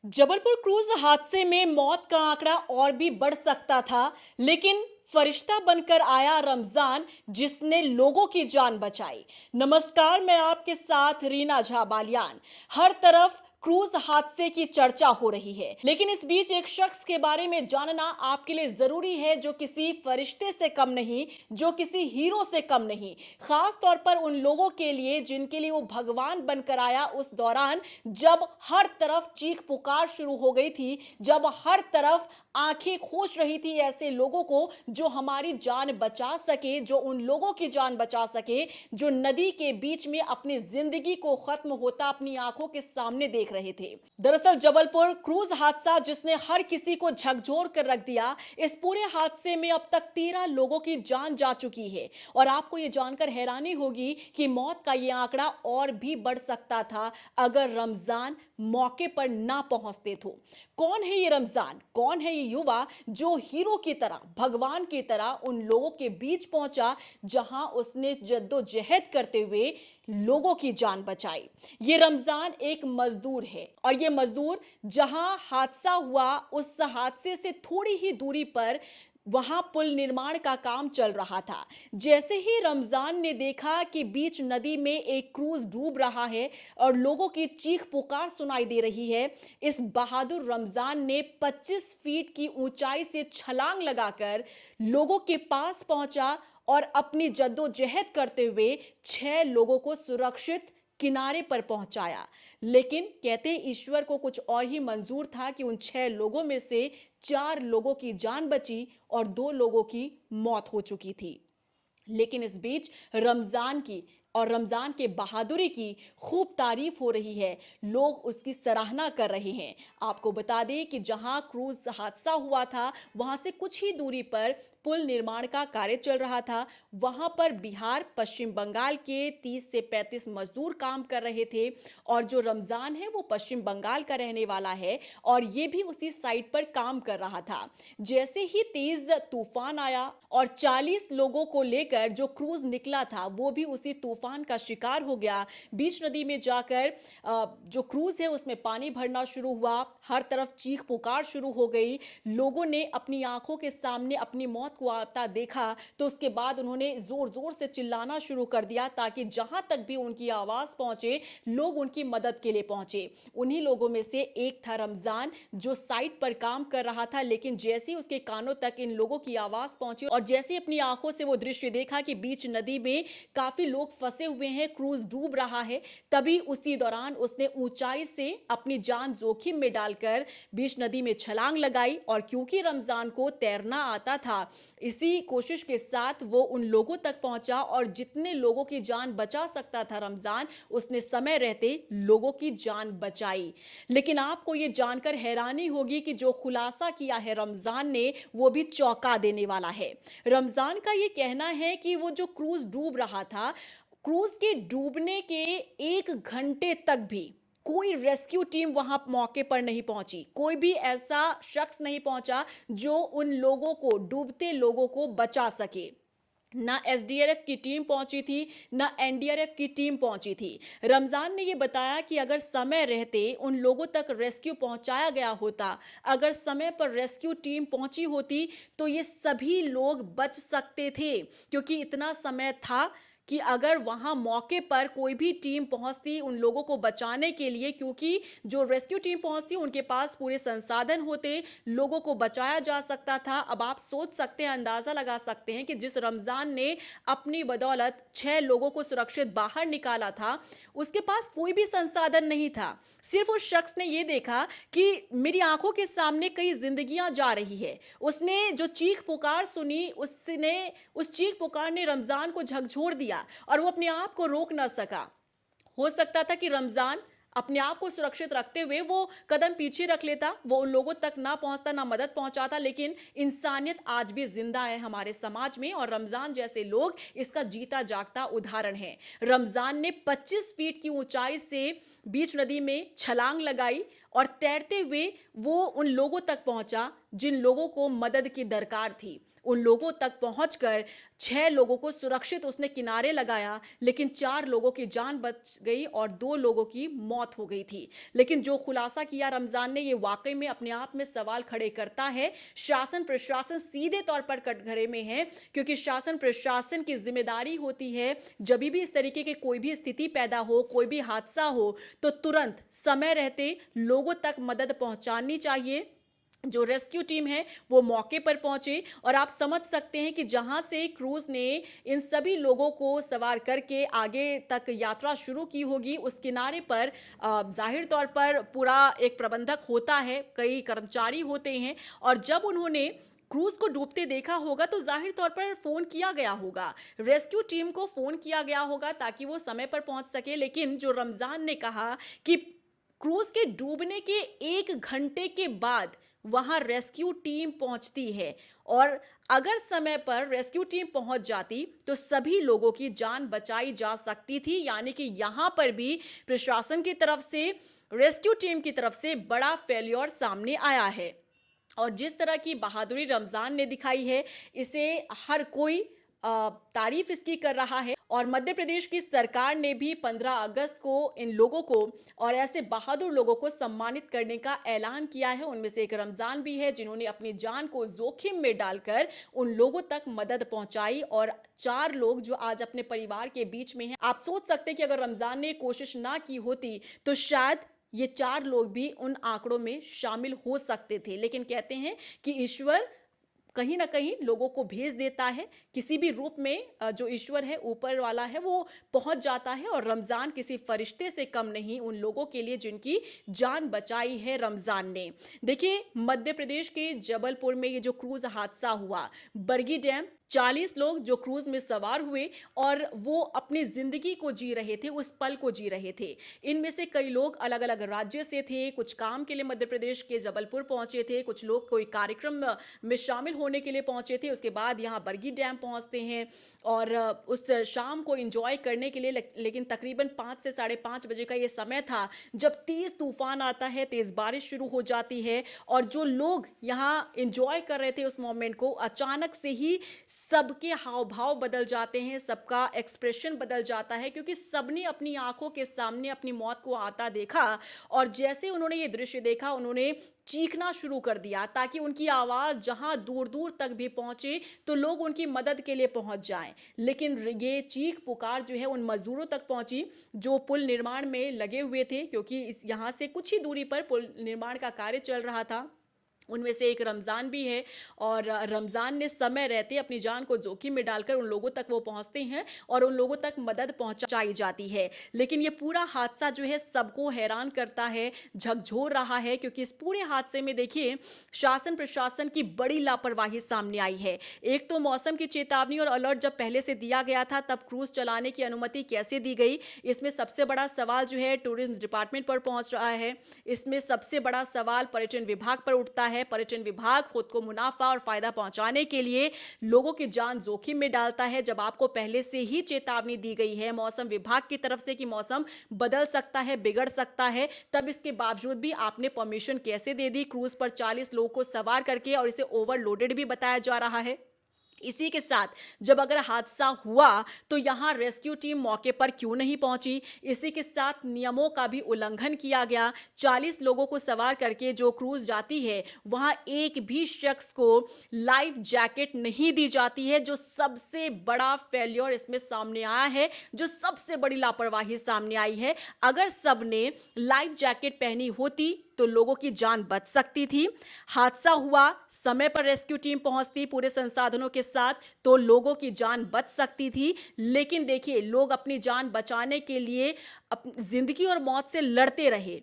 Jabalpur cruise हादसे में मौत का आंकड़ा और भी बढ़ सकता था, लेकिन फरिश्ता बनकर आया रमजान जिसने लोगों की जान बचाई। नमस्कार, मैं आपके साथ रीना झा बालियान। हर तरफ क्रूज हादसे की चर्चा हो रही है, लेकिन इस बीच एक शख्स के बारे में जानना आपके लिए जरूरी है जो किसी फरिश्ते से कम नहीं, जो किसी हीरो से कम नहीं। खास तौर पर उन लोगों के लिए जिनके लिए वो भगवान बनकर आया उस दौरान, जब हर तरफ चीख पुकार शुरू हो गई थी, जब हर तरफ आंखें खोज रही थी ऐसे लोगों को जो हमारी जान बचा सके, जो उन लोगों की जान बचा सके जो नदी के बीच में अपनी जिंदगी को खत्म होता अपनी आंखों के सामने देख रहे थे। दरअसल जबलपुर क्रूज हादसा जिसने हर किसी को झकझोर कर रख दिया, इस पूरे हादसे में अब तक 13 लोगों की जान जा चुकी है और आपको यह जानकर हैरानी होगी कि मौत का यह आंकड़ा और भी बढ़ सकता था अगर रमजान मौके पर ना पहुंचते तो। कौन है ये रमजान? कौन है ये युवा जो हीरो की तरह, भगवान की तरह उन लोगों के बीच पहुंचा जहां उसने जद्दोजहद करते हुए लोगों की जान बचाई? ये रमजान एक मजदूर है और ये मजदूर जहां हादसा हुआ उस हादसे से थोड़ी ही दूरी पर वहां पुल निर्माण का काम चल रहा था। जैसे ही रमजान ने देखा कि बीच नदी में एक क्रूज डूब रहा है और लोगों की चीख पुकार सुनाई दे रही है, इस बहादुर रमजान ने 25 फीट की ऊंचाई से छलांग लगाकर लोगों के पास पहुंचा और अपनी जद्दोजहद करते हुए 6 लोगों को सुरक्षित किनारे पर पहुंचाया। लेकिन कहते हैं ईश्वर को कुछ और ही मंजूर था कि उन 6 लोगों में से 4 लोगों की जान बची और 2 लोगों की मौत हो चुकी थी। लेकिन इस बीच रमजान की और रमजान के बहादुरी की खूब तारीफ हो रही है, लोग उसकी सराहना कर रहे हैं। आपको बता दें कि जहां क्रूज हादसा हुआ था वहां से कुछ ही दूरी पर पुल निर्माण का कार्य चल रहा था। वहां पर बिहार, पश्चिम बंगाल के 30 से 35 मजदूर काम कर रहे थे और जो रमजान है वो पश्चिम बंगाल का रहने वाला है और ये भी उसी साइट पर काम कर रहा था। जैसे ही तेज तूफान आया और 40 लोगों को लेकर जो क्रूज निकला था वो भी उसी तूफान का शिकार हो गया। बीच नदी में जाकर जो क्रूज है उसमें पानी भरना शुरू हुआ, हर तरफ चीख पुकार शुरू हो गई। लोगों ने अपनी आंखों के सामने अपनी मौत को आता देखा तो उसके बाद उन्होंने जोर जोर से चिल्लाना शुरू कर दिया ताकि जहां तक भी उनकी आवाज पहुंचे लोग उनकी मदद के लिए पहुंचे। उन्हीं लोगों में से एक था रमजान जो साइट पर काम कर रहा था, लेकिन जैसे ही उसके कानों तक इन लोगों की आवाज पहुंची और जैसे अपनी आंखों से वो दृश्य देखा कि बीच नदी में काफी लोग फंसे हुए हैं, क्रूज डूब रहा है, तभी उसी दौरान उसने ऊंचाई से अपनी जान जोखिम में डालकर बीच नदी में छलांग लगाई और क्योंकि रमजान को तैरना आता था, इसी कोशिश के साथ वो उन लोगों तक पहुंचा और जितने लोगों की जान बचा सकता था रमजान, उसने समय रहते लोगों की जान बचाई। लेकिन आपको ये जानकर हैरानी होगी कि जो खुलासा किया है रमजान ने वो भी चौंका देने वाला है। रमजान का ये कहना है कि वो जो क्रूज डूब रहा था, क्रूज के डूबने के 1 घंटे तक भी कोई रेस्क्यू टीम वहां मौके पर नहीं पहुंची, कोई भी ऐसा शख्स नहीं पहुंचा जो उन लोगों को, डूबते लोगों को बचा सके। ना एसडीआरएफ की टीम पहुंची थी, ना एनडीआरएफ की टीम पहुंची थी। रमजान ने यह बताया कि अगर समय रहते उन लोगों तक रेस्क्यू पहुंचाया गया होता, अगर समय पर रेस्क्यू टीम पहुंची होती तो ये सभी लोग बच सकते थे, क्योंकि इतना समय था कि अगर वहां मौके पर कोई भी टीम पहुंचती उन लोगों को बचाने के लिए, क्योंकि जो रेस्क्यू टीम पहुंचती उनके पास पूरे संसाधन होते, लोगों को बचाया जा सकता था। अब आप सोच सकते हैं, अंदाजा लगा सकते हैं कि जिस रमजान ने अपनी बदौलत 6 लोगों को सुरक्षित बाहर निकाला था, उसके पास कोई भी संसाधन नहीं था। सिर्फ उस शख्स ने यह देखा कि मेरी आंखों के सामने कई जिंदगियां जा रही है। उसने जो चीख पुकार सुनी, उसने उस चीख पुकार ने रमजान को झकझोर दिया और वो अपने आप को रोक ना सका। हो सकता था कि रमजान अपने आप को सुरक्षित रखते हुए वो कदम पीछे रख लेता, वो उन लोगों तक ना पहुंचता, ना मदद पहुंचाता, लेकिन इंसानियत आज भी जिंदा है हमारे समाज में और रमजान जैसे लोग इसका जीता जागता उदाहरण है। रमजान ने 25 फीट की ऊंचाई से बीच नदी में छलांग लगाई और तैरते हुए वो उन लोगों तक पहुंचा जिन लोगों को मदद की दरकार थी। उन लोगों तक पहुंचकर 6 लोगों को सुरक्षित उसने किनारे लगाया, लेकिन 4 लोगों की जान बच गई और 2 लोगों की मौत हो गई थी। लेकिन जो खुलासा किया रमज़ान ने, ये वाक़ई में अपने आप में सवाल खड़े करता है। शासन प्रशासन सीधे तौर पर कटघरे में है, क्योंकि शासन प्रशासन की ज़िम्मेदारी होती है, जभी भी इस तरीके की कोई भी स्थिति पैदा हो, कोई भी हादसा हो, तो तुरंत समय रहते लोगों तक मदद पहुँचानी चाहिए। जो रेस्क्यू टीम है वो मौके पर पहुंचे और आप समझ सकते हैं कि जहां से क्रूज ने इन सभी लोगों को सवार करके आगे तक यात्रा शुरू की होगी, उस किनारे पर जाहिर तौर पर पूरा एक प्रबंधक होता है, कई कर्मचारी होते हैं, और जब उन्होंने क्रूज को डूबते देखा होगा तो जाहिर तौर पर फोन किया गया होगा, रेस्क्यू टीम को फोन किया गया होगा ताकि वो समय पर पहुंच सके। लेकिन जो रमजान ने कहा कि क्रूज के डूबने के 1 घंटे के बाद वहां रेस्क्यू टीम पहुंचती है, और अगर समय पर रेस्क्यू टीम पहुंच जाती तो सभी लोगों की जान बचाई जा सकती थी। यानी कि यहां पर भी प्रशासन की तरफ से, रेस्क्यू टीम की तरफ से बड़ा फेल्योर सामने आया है। और जिस तरह की बहादुरी रमजान ने दिखाई है, इसे हर कोई तारीफ इसकी कर रहा है। और मध्य प्रदेश की सरकार ने भी 15 अगस्त को इन लोगों को और ऐसे बहादुर लोगों को सम्मानित करने का ऐलान किया है। उनमें से एक रमजान भी है, जिन्होंने अपनी जान को जोखिम में डालकर उन लोगों तक मदद पहुंचाई, और 4 लोग जो आज अपने परिवार के बीच में हैं। आप सोच सकते हैं कि अगर रमजान ने कोशिश ना की होती तो शायद ये 4 लोग भी उन आंकड़ों में शामिल हो सकते थे। लेकिन कहते हैं कि ईश्वर कहीं ना कहीं लोगों को भेज देता है, किसी भी रूप में जो ईश्वर है, ऊपर वाला है, वो पहुंच जाता है। और रमजान किसी फरिश्ते से कम नहीं उन लोगों के लिए जिनकी जान बचाई है रमजान ने। देखिए, मध्य प्रदेश के जबलपुर में ये जो क्रूज हादसा हुआ, बरगी डैम, 40 लोग जो क्रूज में सवार हुए और वो अपनी जिंदगी को जी रहे थे, उस पल को जी रहे थे। इनमें से कई लोग अलग अलग राज्य से थे, कुछ काम के लिए मध्य प्रदेश के जबलपुर पहुंचे थे, कुछ लोग कोई कार्यक्रम में शामिल होने के लिए पहुंचे थे। उसके बाद यहाँ बरगी डैम पहुंचते हैं और उस शाम को एंजॉय करने के लिए, लेकिन तकरीबन 5 से 5:30 बजे का ये समय था जब तेज तूफान आता है, तेज बारिश शुरू हो जाती है, और जो लोग यहाँ एंजॉय कर रहे थे उस मोमेंट को, अचानक से ही सबके हाव भाव बदल जाते हैं, सबका एक्सप्रेशन बदल जाता है, क्योंकि सबने अपनी आंखों के सामने अपनी मौत को आता देखा। और जैसे उन्होंने ये दृश्य देखा, उन्होंने चीखना शुरू कर दिया ताकि उनकी आवाज जहां दूर दूर तक भी पहुंचे तो लोग उनकी मदद के लिए पहुंच जाएं। लेकिन ये चीख पुकार जो है उन मजदूरों तक पहुंची जो पुल निर्माण में लगे हुए थे, क्योंकि इस यहां से कुछ ही दूरी पर पुल निर्माण का कार्य चल रहा था। उनमें से एक रमजान भी है, और रमजान ने समय रहते अपनी जान को जोखिम में डालकर उन लोगों तक वो पहुंचते हैं और उन लोगों तक मदद पहुंचाई जाती है। लेकिन ये पूरा हादसा जो है सबको हैरान करता है, झकझोर रहा है, क्योंकि इस पूरे हादसे में देखिए शासन प्रशासन की बड़ी लापरवाही सामने आई है। एक तो मौसम की चेतावनी और अलर्ट जब पहले से दिया गया था, तब क्रूज चलाने की अनुमति कैसे दी गई, इसमें सबसे बड़ा सवाल जो है टूरिज्म डिपार्टमेंट पर पहुंच रहा है। इसमें सबसे बड़ा सवाल पर्यटन विभाग पर उठता है। पर्यटन विभाग खुद को मुनाफा और फायदा पहुंचाने के लिए लोगों की जान जोखिम में डालता है, जब आपको पहले से ही चेतावनी दी गई है मौसम विभाग की तरफ से कि मौसम बदल सकता है, बिगड़ सकता है। तब इसके बावजूद भी आपने परमिशन कैसे दे दी क्रूज पर 40 लोगों को सवार करके, और इसे ओवरलोडेड भी बताया जा रहा है। इसी के साथ जब अगर हादसा हुआ तो यहां रेस्क्यू टीम मौके पर क्यों नहीं पहुंची। इसी के साथ नियमों का भी उल्लंघन किया गया। 40 लोगों को सवार करके जो क्रूज जाती है, वहां एक भी शख्स को लाइफ जैकेट नहीं दी जाती है, जो सबसे बड़ा फेल्योर इसमें सामने आया है, जो सबसे बड़ी लापरवाही सामने आई है। अगर सबने लाइफ जैकेट पहनी होती तो लोगों की जान बच सकती थी। हादसा हुआ, समय पर रेस्क्यू टीम पहुंचती पूरे संसाधनों के साथ, तो लोगों की जान बच सकती थी। लेकिन देखिए, लोग अपनी जान बचाने के लिए अपनी जिंदगी और मौत से लड़ते रहे,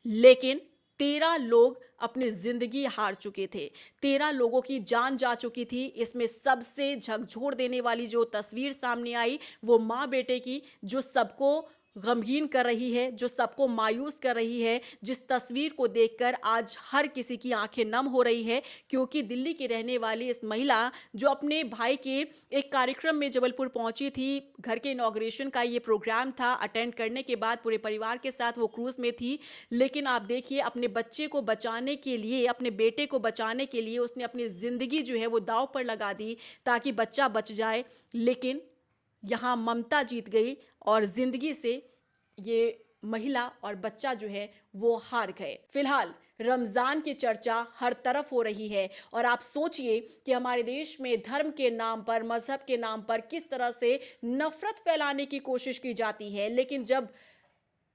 लेकिन 13 लोग अपनी जिंदगी हार चुके थे, 13 लोगों की जान जा चुकी थी। इसमें सबसे झकझोर देने वाली जो तस्वीर सामने आई, वो माँ बेटे की, जो सबको गमगीन कर रही है, जो सबको मायूस कर रही है, जिस तस्वीर को देखकर आज हर किसी की आंखें नम हो रही है, क्योंकि दिल्ली की रहने वाली इस महिला जो अपने भाई के एक कार्यक्रम में जबलपुर पहुंची थी, घर के इनॉग्रेशन का ये प्रोग्राम था, अटेंड करने के बाद पूरे परिवार के साथ वो क्रूज में थी। लेकिन आप देखिए, अपने बच्चे को बचाने के लिए, अपने बेटे को बचाने के लिए उसने अपनी ज़िंदगी जो है वो दांव पर लगा दी ताकि बच्चा बच जाए। लेकिन यहाँ ममता जीत गई और जिंदगी से ये महिला और बच्चा जो है वो हार गए। फिलहाल रमजान की चर्चा हर तरफ हो रही है और आप सोचिए कि हमारे देश में धर्म के नाम पर, मजहब के नाम पर किस तरह से नफरत फैलाने की कोशिश की जाती है। लेकिन जब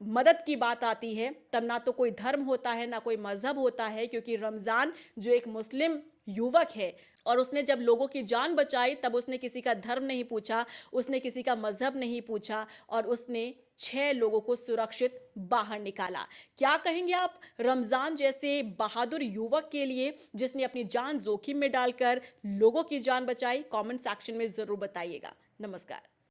मदद की बात आती है तब ना तो कोई धर्म होता है, ना कोई मजहब होता है, क्योंकि रमज़ान जो एक मुस्लिम युवक है और उसने जब लोगों की जान बचाई तब उसने किसी का धर्म नहीं पूछा, उसने किसी का मजहब नहीं पूछा और उसने 6 लोगों को सुरक्षित बाहर निकाला। क्या कहेंगे आप रमज़ान जैसे बहादुर युवक के लिए जिसने अपनी जान जोखिम में डालकर लोगों की जान बचाई? कमेंट सेक्शन में ज़रूर बताइएगा। नमस्कार।